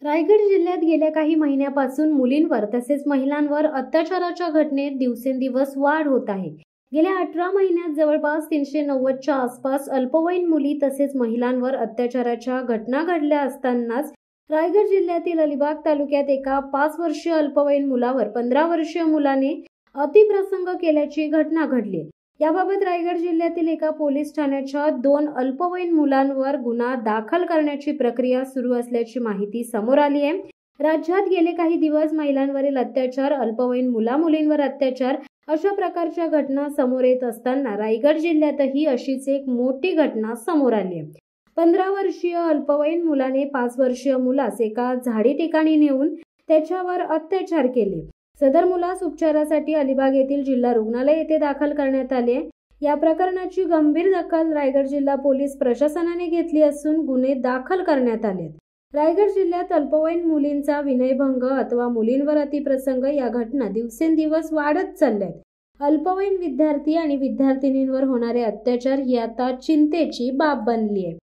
रायगड जिल्ह्यात गेल्या काही महिन्यापासून मुलींवर तसेच महिलांवर अत्याचाराच्या घटनेत दिवसेंदिवस वाढ होत आहे। गेल्या 18 महिन्यात जवळपास 390च्या आसपास अल्पवयीन मुली तसेच महिलांवर अत्याचाराच्या घटना घडल्या असतानाच रायगड जिल्ह्यातील अलिबाग तालुक्यात एका 5 वर्षीय अल्पवयीन मुलावर 15 वर्षीय मुलाने अतिप्रसंग केल्याची घटना घडली। याबाबत रायगड जिल्ह्यातील एका पोलीस ठाण्याच्या 2 अल्पवयीन मुलांवर गुन्हा दाखल करण्याची प्रक्रिया सुरू असल्याची माहिती समोर आली आहे। राज्यात गेले काही दिवस महिलांवरील अत्याचार, अल्पवयीन मुला-मुलींवर अत्याचार अशा प्रकारच्या घटना समोर येत असताना रायगड जिल्ह्यातही अशीच एक मोठी घटना समोर आली आहे। 15 वर्षीय अल्पवयीन मुलाने 5 वर्षीय मुलास एका झाडी ठिकाणी नेऊन त्याच्यावर अत्याचार केले। सदर मुलास उपचारासाठी अलिबाग येथील जिल्हा रुग्णालय येथे दाखल करण्यात आले। या प्रकरणाची गंभीर दखल रायगड जिल्हा पोलीस प्रशासनाने घेतली असून गुन्हे दाखल करण्यात आले। रायगड जिल्ह्यात अल्पवयीन मुलींचा विनयभंग अथवा मुलींवर अतिप्रसंग या घटना दिवसेंदिवस वाढत चालल्यात। अल्पवयीन विद्यार्थी आणि विद्यार्थिनींवर होणारे अत्याचार ही आता चिंतेची बाब बनली आहे।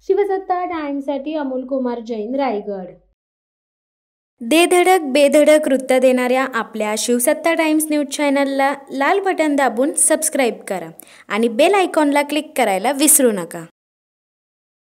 शिवसत्ता टाइम्ससाठी अमोल कुमार जैन, रायगड। दे धडक बेधडक वृत्त देणाऱ्या आपल्या शिवसत्ता टाइम्स न्यूज चॅनलला लाल बटन दाबून सबस्क्राईब करा आणि बेल आयकॉनला क्लिक करायला विसरू नका।